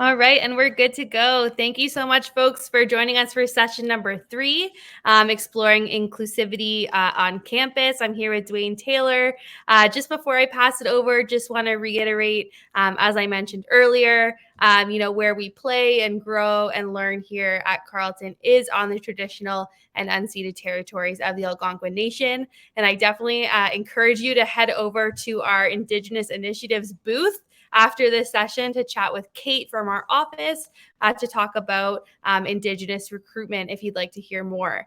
All right, and we're good to go. Thank you so much, folks, for joining us for session number 3, exploring inclusivity on campus. I'm here with Dwayne Taylor. Just before I pass it over, just want to reiterate, as I mentioned earlier, where we play and grow and learn here at Carleton is on the traditional and unceded territories of the Algonquin Nation. And I definitely encourage you to head over to our Indigenous Initiatives booth after this session to chat with Kate from our office to talk about Indigenous recruitment if you'd like to hear more.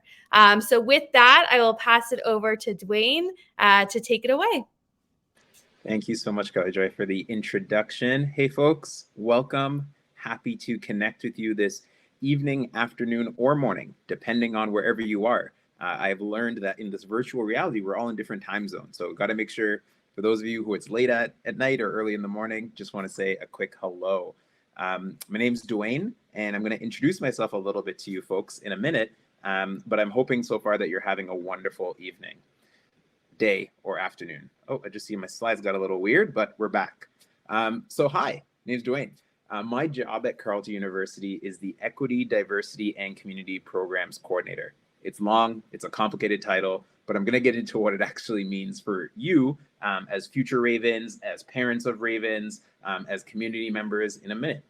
So with that, I will pass it over to Dwayne to take it away. Thank you so much, Kelly Joy, for the introduction. Hey, folks, welcome. Happy to connect with you this evening, afternoon, or morning, depending on wherever you are. I've learned that in this virtual reality, we're all in different time zones. So got to make sure, for those of you who it's late at night or early in the morning, just want to say a quick hello. My name's Dwayne, and I'm going to introduce myself a little bit to you folks in a minute, but I'm hoping so far that you're having a wonderful evening, day, or afternoon. Oh, I just see my slides got a little weird, but we're back. So hi, name's Dwayne. My job at Carleton University is the Equity, Diversity, and Community Programs Coordinator. It's long, it's a complicated title, but I'm going to get into what it actually means for you as future Ravens, as parents of Ravens, as community members in a minute.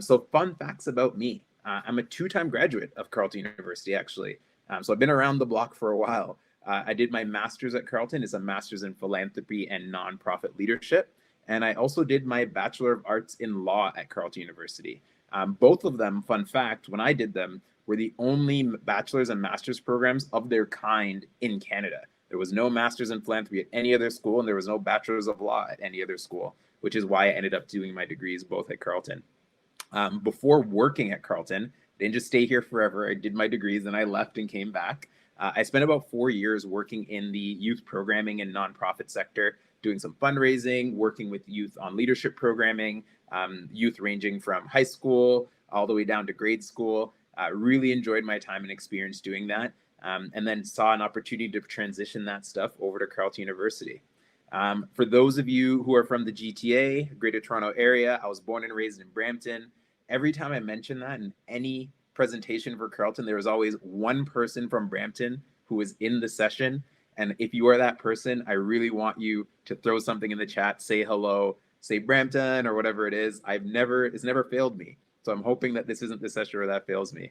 So fun facts about me. I'm a 2-time graduate of Carleton University, actually. So I've been around the block for a while. I did my master's at Carleton. It's a master's in philanthropy and nonprofit leadership. And I also did my Bachelor of Arts in Law at Carleton University. Both of them, fun fact, when I did them, were the only bachelor's and master's programs of their kind in Canada. There was no master's in philanthropy at any other school, and there was no bachelor's of law at any other school, which is why I ended up doing my degrees both at Carleton. Before working at Carleton, I didn't just stay here forever. I did my degrees, and I left and came back. I spent about 4 years working in the youth programming and nonprofit sector, doing some fundraising, working with youth on leadership programming, youth ranging from high school all the way down to grade school. Really enjoyed my time and experience doing that, and then saw an opportunity to transition that stuff over to Carleton University. For those of you who are from the GTA, Greater Toronto Area, I was born and raised in Brampton. Every time I mention that in any presentation for Carleton, there was always one person from Brampton who was in the session. And if you are that person, I really want you to throw something in the chat, say hello, say Brampton or whatever it is. It's never failed me. So I'm hoping that this isn't the session where that fails me.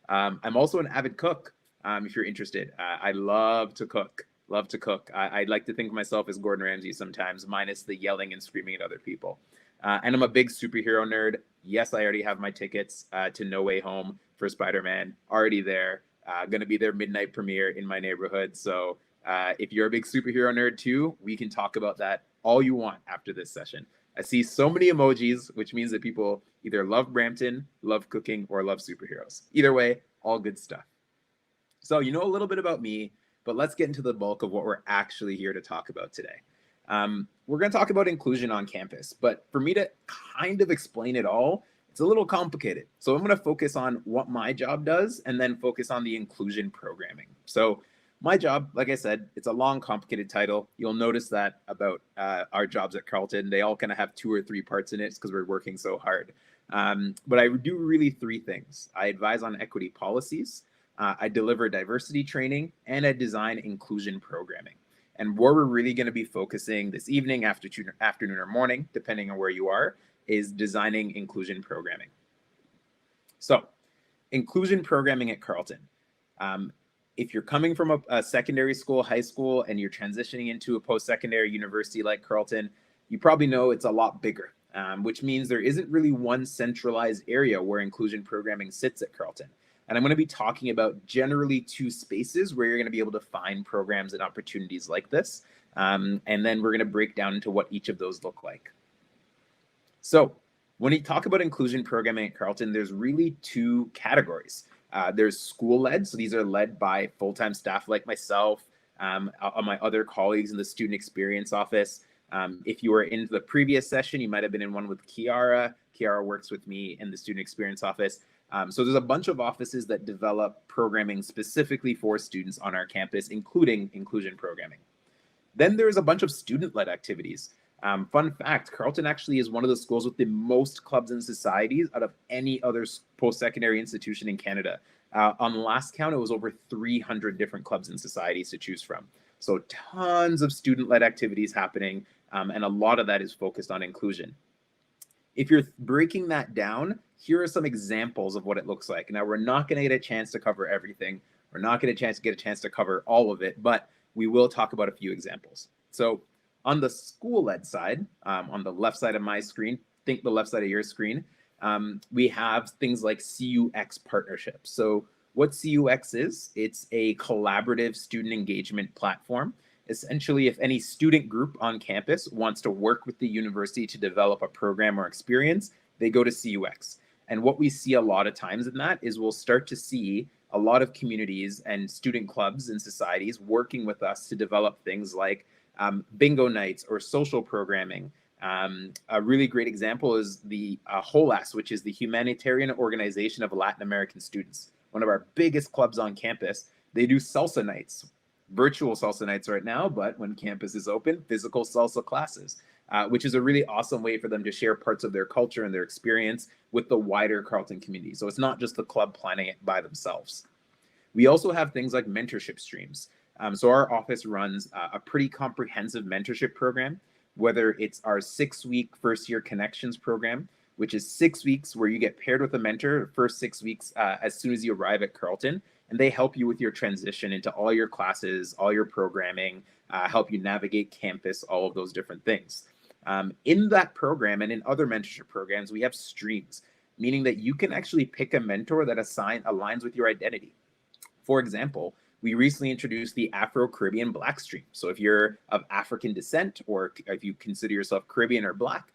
I'm also an avid cook, if you're interested. I love to cook. I'd like to think of myself as Gordon Ramsay sometimes, minus the yelling and screaming at other people. And I'm a big superhero nerd. Yes, I already have my tickets to No Way Home for Spider-Man, already there. Going to be their midnight premiere in my neighborhood. So if you're a big superhero nerd too, we can talk about that all you want after this session. I see so many emojis, which means that people either love Brampton, love cooking, or love superheroes. Either way, all good stuff. So you know a little bit about me, but let's get into the bulk of what we're actually here to talk about today. We're going to talk about inclusion on campus, but for me to kind of explain it all, it's a little complicated. So I'm going to focus on what my job does and then focus on the inclusion programming. So my job, like I said, it's a long, complicated title. You'll notice that about our jobs at Carleton. They all kind of have 2 or 3 parts in it because we're working so hard. But I do really 3 things. I advise on equity policies, I deliver diversity training, and I design inclusion programming. And where we're really going to be focusing this evening, afternoon, or morning, depending on where you are, is designing inclusion programming. So, inclusion programming at Carleton. If you're coming from a secondary school, high school, and you're transitioning into a post-secondary university like Carleton, you probably know it's a lot bigger, which means there isn't really one centralized area where inclusion programming sits at Carleton. And I'm going to be talking about generally 2 spaces where you're going to be able to find programs and opportunities like this. And then we're going to break down into what each of those look like. So when you talk about inclusion programming at Carleton, there's really 2 categories. There's school-led, so these are led by full-time staff like myself, my other colleagues in the student experience office. If you were in the previous session, you might have been in one with Kiara. Kiara works with me in the student experience office. So there's a bunch of offices that develop programming specifically for students on our campus, including inclusion programming. Then there's a bunch of student-led activities. Fun fact, Carleton actually is one of the schools with the most clubs and societies out of any other post-secondary institution in Canada. On the last count, it was over 300 different clubs and societies to choose from. So tons of student-led activities happening, and a lot of that is focused on inclusion. If you're breaking that down, here are some examples of what it looks like. Now, we're not going to get a chance to cover everything. We're not going to get a chance to cover all of it, but we will talk about a few examples. So on the school-led side, on the left side of my screen, think the left side of your screen, we have things like CUX partnerships. So what CUX is, it's a collaborative student engagement platform. Essentially, if any student group on campus wants to work with the university to develop a program or experience, they go to CUX. And what we see a lot of times in that is we'll start to see a lot of communities and student clubs and societies working with us to develop things like bingo nights or social programming. A really great example is the HOLAS, which is the Humanitarian Organization of Latin American Students, one of our biggest clubs on campus. They do salsa nights, virtual salsa nights right now, but when campus is open, physical salsa classes, which is a really awesome way for them to share parts of their culture and their experience with the wider Carleton community. So it's not just the club planning it by themselves. We also have things like mentorship streams. So our office runs a pretty comprehensive mentorship program, whether it's our 6-week first-year connections program, which is 6 weeks where you get paired with a mentor first 6 weeks as soon as you arrive at Carleton, and they help you with your transition into all your classes, all your programming, help you navigate campus, all of those different things. In that program and in other mentorship programs, we have streams, meaning that you can actually pick a mentor that aligns with your identity. For example, we recently introduced the Afro-Caribbean Black stream. So if you're of African descent, or if you consider yourself Caribbean or Black,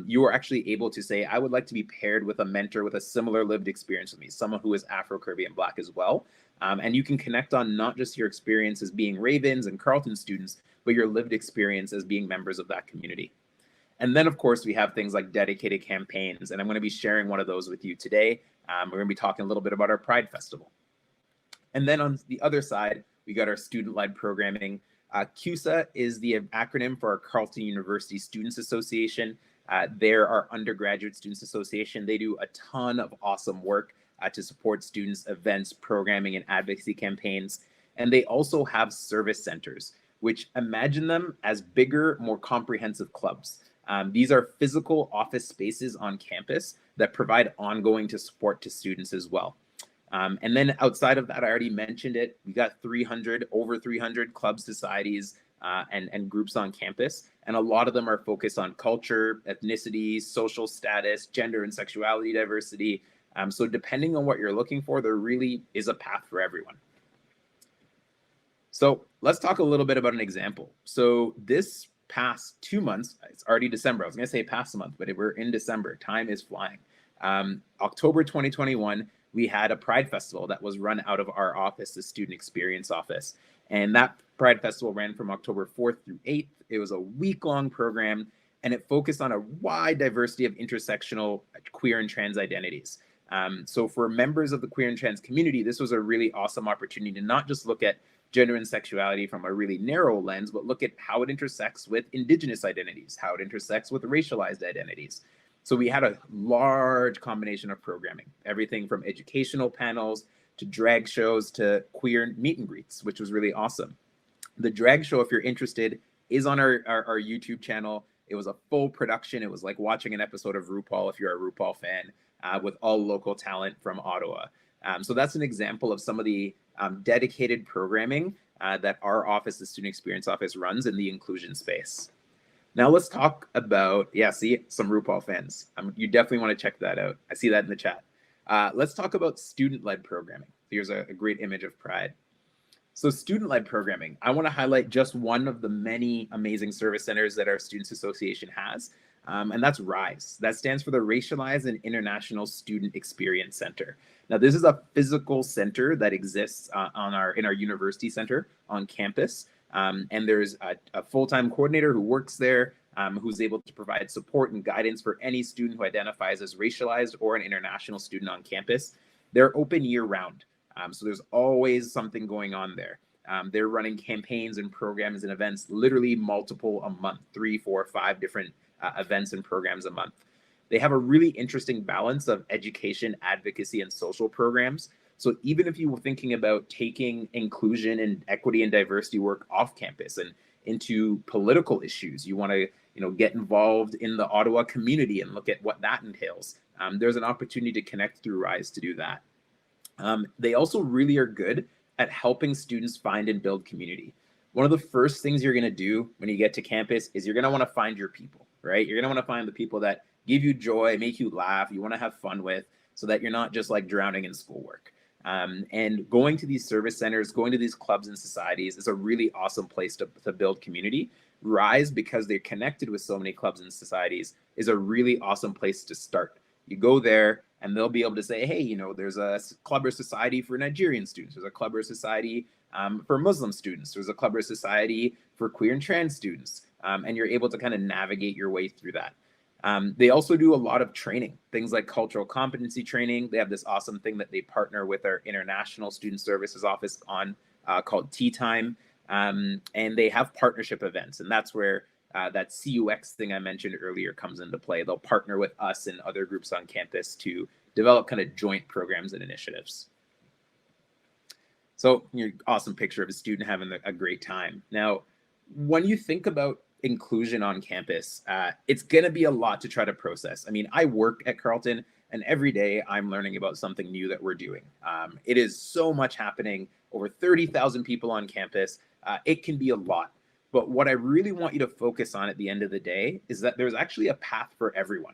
you are actually able to say, I would like to be paired with a mentor with a similar lived experience with me, someone who is Afro-Caribbean Black as well. And you can connect on not just your experience as being Ravens and Carleton students, but your lived experience as being members of that community. And then, of course, we have things like dedicated campaigns, and I'm going to be sharing one of those with you today. We're going to be talking a little bit about our Pride Festival. And then on the other side, we got our student-led programming. CUSA is the acronym for our Carleton University Students Association. They're our undergraduate students association. They do a ton of awesome work to support students, events, programming, and advocacy campaigns. And they also have service centers, which imagine them as bigger, more comprehensive clubs. These are physical office spaces on campus that provide ongoing support to students as well. And then outside of that, I already mentioned it, we got over 300 clubs, societies, and groups on campus. And a lot of them are focused on culture, ethnicity, social status, gender and sexuality diversity. So depending on what you're looking for, there really is a path for everyone. So let's talk a little bit about an example. So this past 2 months, it's already December. I was going to say past a month, but we're in December. Time is flying. October 2021, we had a Pride Festival that was run out of our office, the Student Experience Office. And that Pride Festival ran from October 4th through 8th. It was a week-long program, and it focused on a wide diversity of intersectional queer and trans identities. So for members of the queer and trans community, this was a really awesome opportunity to not just look at gender and sexuality from a really narrow lens, but look at how it intersects with Indigenous identities, how it intersects with racialized identities. So we had a large combination of programming, everything from educational panels to drag shows to queer meet and greets, which was really awesome. The drag show, if you're interested, is on our YouTube channel. It was a full production. It was like watching an episode of RuPaul if you're a RuPaul fan, with all local talent from Ottawa. So that's an example of some of the dedicated programming that our office, the Student Experience Office, runs in the inclusion space. Now let's talk about, some RuPaul fans. You definitely want to check that out. I see that in the chat. Let's talk about student-led programming. Here's a great image of Pride. So student-led programming, I want to highlight just one of the many amazing service centers that our Students Association has, and that's RISE. That stands for the Racialized and International Student Experience Center. Now, this is a physical center that exists in our university center on campus. And there's a full-time coordinator who works there, who's able to provide support and guidance for any student who identifies as racialized or an international student on campus. They're open year-round, so there's always something going on there. They're running campaigns and programs and events, literally multiple a month, 3, 4, 5 different events and programs a month. They have a really interesting balance of education, advocacy, and social programs. So even if you were thinking about taking inclusion and equity and diversity work off campus and into political issues, you want to get involved in the Ottawa community and look at what that entails. There's an opportunity to connect through RISE to do that. They also really are good at helping students find and build community. One of the first things you're going to do when you get to campus is you're going to want to find your people, right? You're going to want to find the people that give you joy, make you laugh, you want to have fun with, so that you're not just like drowning in schoolwork. And going to these service centers, going to these clubs and societies is a really awesome place to build community. RISE, because they're connected with so many clubs and societies, is a really awesome place to start. You go there and they'll be able to say, hey, there's a club or society for Nigerian students. There's a club or society for Muslim students. There's a club or society for queer and trans students. And you're able to kind of navigate your way through that. They also do a lot of training, things like cultural competency training. They have this awesome thing that they partner with our International Student Services Office on called Tea Time. And they have partnership events. And that's where that CUX thing I mentioned earlier comes into play. They'll partner with us and other groups on campus to develop kind of joint programs and initiatives. So, awesome picture of a student having a great time. Now, when you think about inclusion on campus, it's going to be a lot to try to process. I mean, I work at Carleton, and every day I'm learning about something new that we're doing. It is so much happening, over 30,000 people on campus. It can be a lot. But what I really want you to focus on at the end of the day is that there's actually a path for everyone.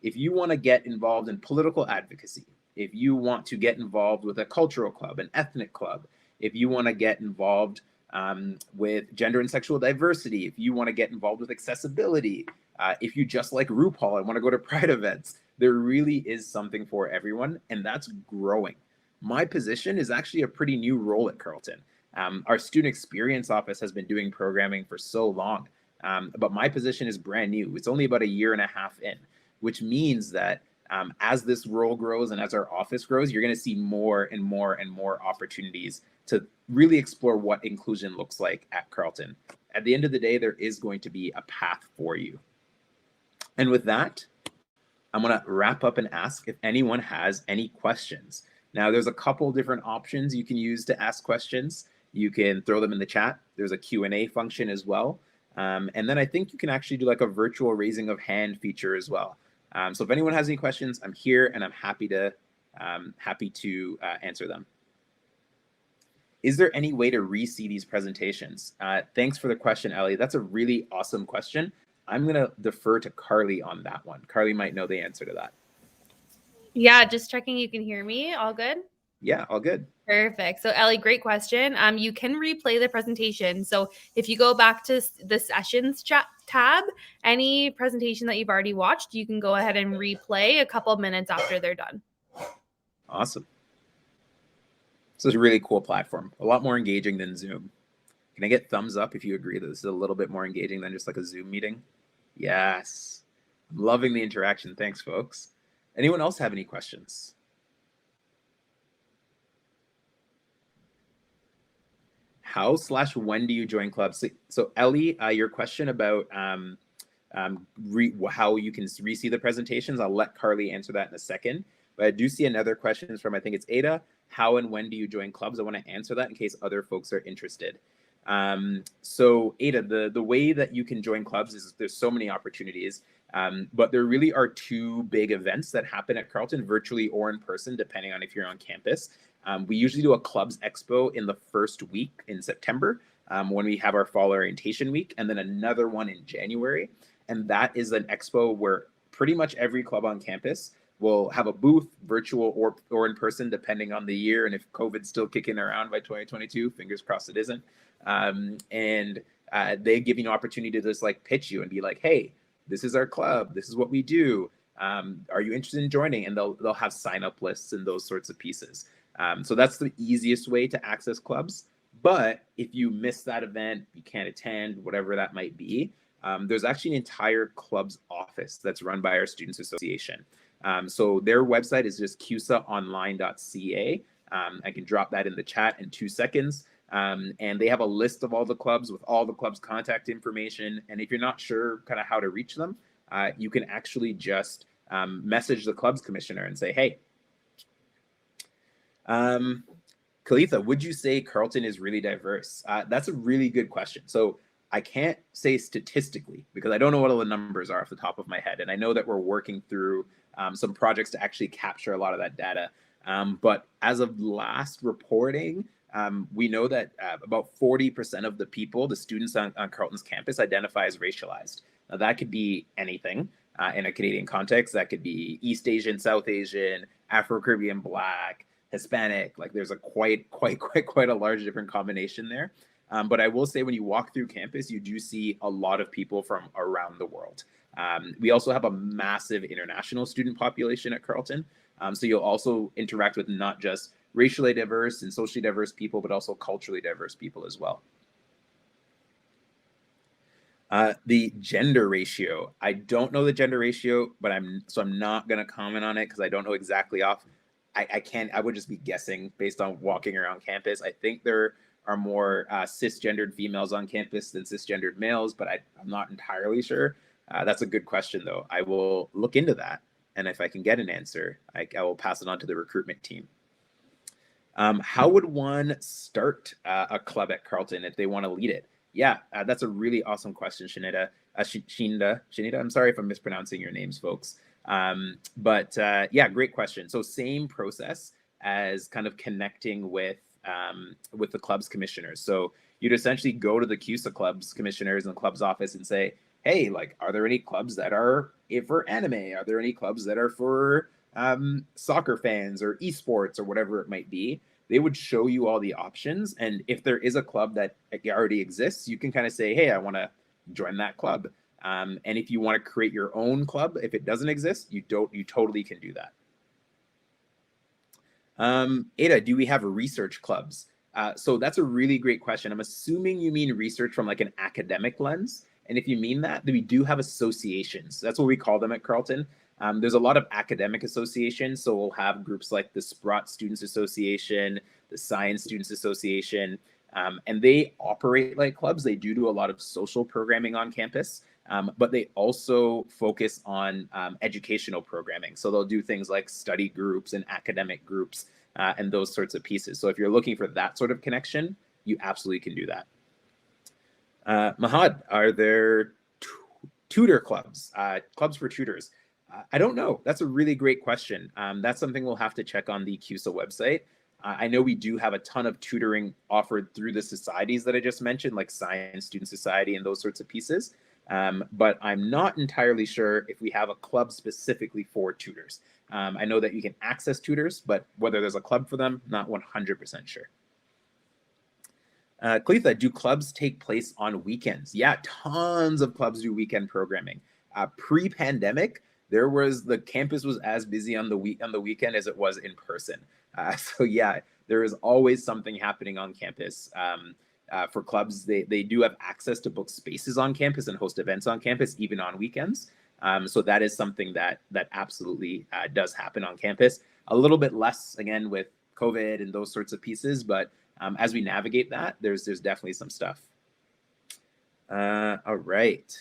If you want to get involved in political advocacy, if you want to get involved with a cultural club, an ethnic club, if you want to get involved with gender and sexual diversity, if you want to get involved with accessibility, if you just like RuPaul and want to go to Pride events, there really is something for everyone, and that's growing. My position is actually a pretty new role at Carleton. Our student experience office has been doing programming for so long, but my position is brand new. It's only about 1.5 years in, which means that as this role grows and as our office grows, you're going to see more and more and more opportunities to really explore what inclusion looks like at Carleton. At the end of the day, there is going to be a path for you. And with that, I'm going to wrap up and ask if anyone has any questions. Now, there's a couple different options you can use to ask questions. You can throw them in the chat. There's a Q&A function as well. And then I think you can actually do like a virtual raising of hand feature as well. So if anyone has any questions, I'm here and I'm happy to answer them. Is there any way to re-see these presentations? Thanks for the question, Ellie. That's a really awesome question. I'm going to defer to Carly on that one. Carly might know the answer to that. Yeah, just checking you can hear me. All good? Yeah, all good. Perfect. So Ellie, great question. You can replay the presentation. So if you go back to the sessions chat tab, any presentation that you've already watched, you can go ahead and replay a couple of minutes after they're done. Awesome. This is a really cool platform, a lot more engaging than Zoom. Can I get thumbs up if you agree that this is a little bit more engaging than just like a Zoom meeting? Yes. I'm loving the interaction. Thanks, folks. Anyone else have any questions? How/when do you join clubs? So Ellie, your question about how you can re-see the presentations, I'll let Carly answer that in a second. But I do see another question from, I think it's Ada. How and when do you join clubs? I want to answer that in case other folks are interested. So Ada, the way that you can join clubs is there's so many opportunities, but there really are 2 big events that happen at Carleton, virtually or in person, depending on if you're on campus. We usually do a clubs expo in the first week in September when we have our fall orientation week, and then another one in January. And that is an expo where pretty much every club on campus will have a booth, virtual or in person, depending on the year. And if COVID's still kicking around by 2022, fingers crossed it isn't. They give you an opportunity to just like pitch you and be like, hey, this is our club. This is what we do. Are you interested in joining? And they'll have sign-up lists and those sorts of pieces. So that's the easiest way to access clubs. But if you miss that event, you can't attend, whatever that might be, there's actually an entire clubs office that's run by our Students Association. So their website is just cusaonline.ca. I can drop that in the chat in 2 seconds. And they have a list of all the clubs with all the clubs' contact information. And if you're not sure kind of how to reach them, you can actually just message the clubs commissioner and say, hey, Kalitha, would you say Carleton is really diverse? That's a really good question. So I can't say statistically because I don't know what all the numbers are off the top of my head. And I know that we're working through some projects to actually capture a lot of that data. But as of last reporting, we know that about 40% of the people, the students on Carleton's campus, identify as racialized. Now, that could be anything in a Canadian context. That could be East Asian, South Asian, Afro-Caribbean, Black, Hispanic. Like there's a quite a large different combination there. But I will say when you walk through campus, you do see a lot of people from around the world. We also have a massive international student population at Carleton. So you'll also interact with not just racially diverse and socially diverse people, but also culturally diverse people as well. The gender ratio, I don't know the gender ratio, but I'm not going to comment on it because I don't know exactly off. I would just be guessing based on walking around campus. I think there are more cisgendered females on campus than cisgendered males, but I'm not entirely sure. That's a good question, though. I will look into that. And if I can get an answer, I will pass it on to the recruitment team. How would one start a club at Carleton if they want to lead it? Yeah, that's a really awesome question, Shanita. Shanita, I'm sorry if I'm mispronouncing your names, folks. But yeah, great question. So same process as kind of connecting with the club's commissioners. So you'd essentially go to the CUSA club's commissioners in the club's office and say, hey, like, are there any clubs that are for anime? Are there any clubs that are for soccer fans or esports or whatever it might be? They would show you all the options. And if there is a club that already exists, you can kind of say, hey, I want to join that club. And if you want to create your own club, if it doesn't exist, you totally can do that. Ada, do we have research clubs? So that's a really great question. I'm assuming you mean research from like an academic lens. And if you mean that, then we do have associations. That's what we call them at Carleton. There's a lot of academic associations. So we'll have groups like the Sprott Students Association, the Science Students Association, and they operate like clubs. They do a lot of social programming on campus, but they also focus on educational programming. So they'll do things like study groups and academic groups and those sorts of pieces. So if you're looking for that sort of connection, you absolutely can do that. Mahad, are there tutor clubs, clubs for tutors? I don't know. That's a really great question. That's something we'll have to check on the CUSA website. I know we do have a ton of tutoring offered through the societies that I just mentioned, like Science Student Society and those sorts of pieces. But I'm not entirely sure if we have a club specifically for tutors. I know that you can access tutors, but whether there's a club for them, not 100% sure. Kalitha, do clubs take place on weekends? Yeah, tons of clubs do weekend programming. Pre-pandemic, the campus was as busy on the weekend as it was in person. So yeah, there is always something happening on campus. For clubs, they do have access to book spaces on campus and host events on campus, even on weekends. So that is something that absolutely does happen on campus. A little bit less, again, with COVID and those sorts of pieces, but as we navigate that, there's definitely some stuff. All right.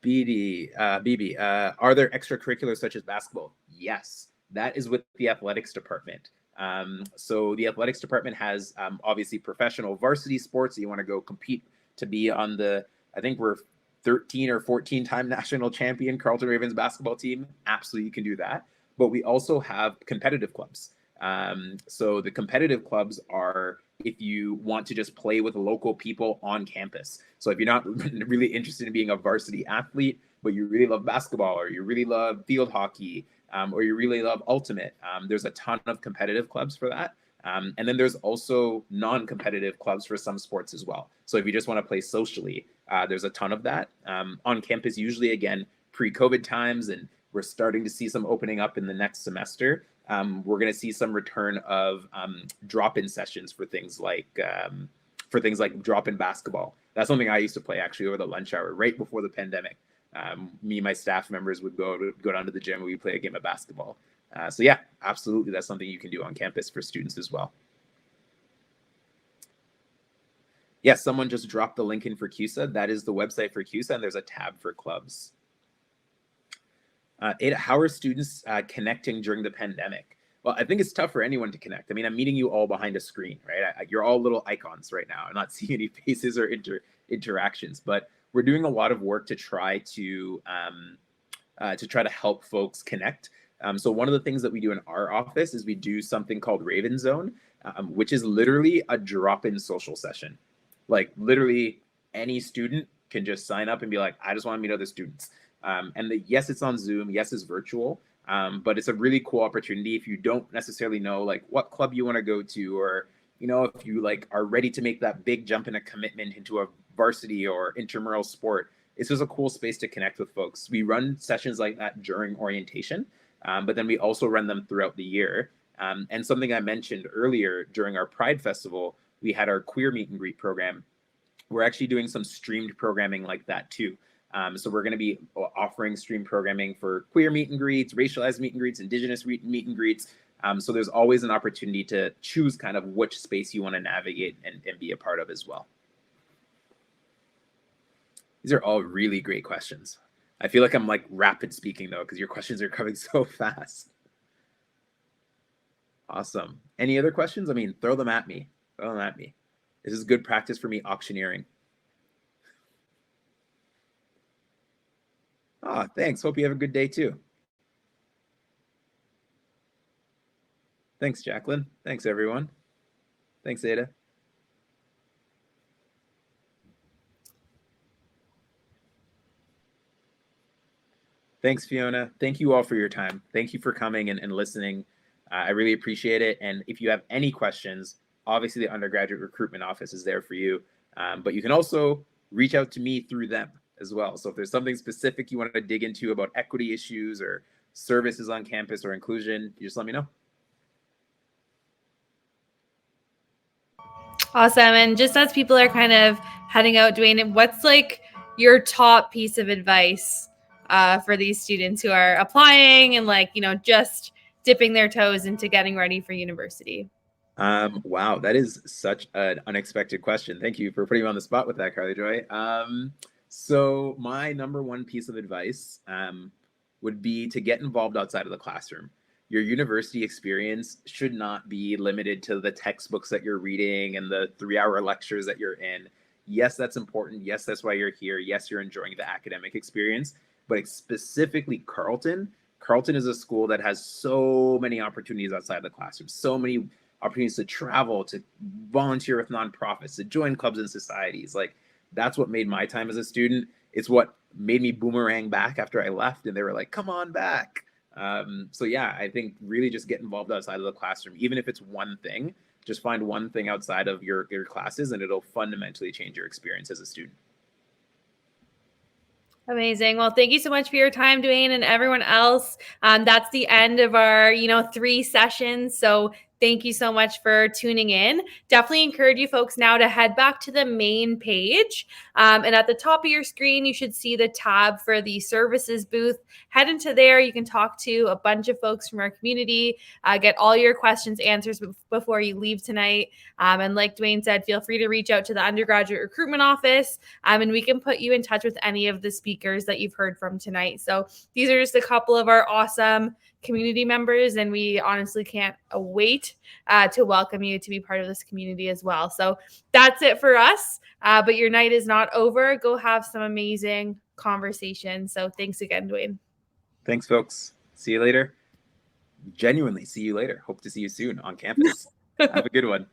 Bibi, are there extracurriculars such as basketball? Yes, that is with the athletics department. So the athletics department has obviously professional varsity sports that you want to go compete to be on I think we're 13 or 14-time national champion Carleton Ravens basketball team. Absolutely, you can do that. But we also have competitive clubs. So the competitive clubs are if you want to just play with local people on campus. So if you're not really interested in being a varsity athlete, but you really love basketball or you really love field hockey or you really love ultimate, there's a ton of competitive clubs for that. And then there's also non-competitive clubs for some sports as well. So if you just want to play socially, there's a ton of that on campus, usually, again, pre-COVID times, and we're starting to see some opening up in the next semester. We're going to see some return of drop-in sessions for things like drop-in basketball. That's something I used to play actually over the lunch hour right before the pandemic. Me and my staff members would go down to the gym and we'd play a game of basketball. So yeah, absolutely, that's something you can do on campus for students as well. Yes, someone just dropped the link in for CUSA. That is the website for CUSA, and there's a tab for clubs. Ada, how are students connecting during the pandemic? Well, I think it's tough for anyone to connect. I mean, I'm meeting you all behind a screen, right? You're all little icons right now. I'm not seeing any faces or interactions, but we're doing a lot of work to try to help folks connect. So one of the things that we do in our office is we do something called Raven Zone, which is literally a drop-in social session. Like literally any student can just sign up and be like, I just want to meet other students. Yes, it's on Zoom. Yes, it's virtual. But it's a really cool opportunity if you don't necessarily know like what club you want to go to, or if you like are ready to make that big jump in a commitment into a varsity or intramural sport. It's just a cool space to connect with folks. We run sessions like that during orientation, but then we also run them throughout the year. And something I mentioned earlier, during our Pride Festival, we had our queer meet and greet program. We're actually doing some streamed programming like that too. So we're going to be offering stream programming for queer meet and greets, racialized meet and greets, Indigenous meet and greets. So there's always an opportunity to choose kind of which space you want to navigate and be a part of as well. These are all really great questions. I feel like I'm like rapid speaking though, because your questions are coming so fast. Awesome. Any other questions? I mean, throw them at me. Throw them at me. This is good practice for me auctioneering. Oh, thanks. Hope you have a good day too. Thanks, Jacqueline. Thanks, everyone. Thanks, Ada. Thanks, Fiona. Thank you all for your time. Thank you for coming and listening. I really appreciate it. And if you have any questions, obviously the undergraduate recruitment office is there for you. But you can also reach out to me through them as well. So if there's something specific you want to dig into about equity issues or services on campus or inclusion, you just let me know. Awesome. And just as people are kind of heading out, Dwayne, what's like your top piece of advice for these students who are applying and like, just dipping their toes into getting ready for university? Wow, that is such an unexpected question. Thank you for putting me on the spot with that, Carly Joy. So my number one piece of advice would be to get involved outside of the classroom. Your university experience should not be limited to the textbooks that you're reading and the 3-hour lectures that you're in. Yes, that's important. Yes, that's why you're here. Yes, you're enjoying the academic experience, but specifically Carleton is a school that has so many opportunities outside the classroom, so many opportunities to travel, to volunteer with nonprofits, to join clubs and societies. Like that's what made my time as a student. It's what made me boomerang back after I left, and they were like, come on back. So yeah, I think really just get involved outside of the classroom, even if it's one thing. Just find one thing outside of your classes and it'll fundamentally change your experience as a student. Amazing. Well, thank you so much for your time, Dwayne, and everyone else. That's the end of our, 3 sessions. So thank you so much for tuning in. Definitely encourage you folks now to head back to the main page. And at the top of your screen, you should see the tab for the services booth. Head into there. You can talk to a bunch of folks from our community, get all your questions answered before you leave tonight. And like Dwayne said, feel free to reach out to the undergraduate recruitment office, and we can put you in touch with any of the speakers that you've heard from tonight. So these are just a couple of our awesome community members, and we honestly can't wait to welcome you to be part of this community as well. So that's it for us, but your night is not over. Go have some amazing conversations. So thanks again, Dwayne. Thanks, folks. See you later. Genuinely see you later. Hope to see you soon on campus. Have a good one.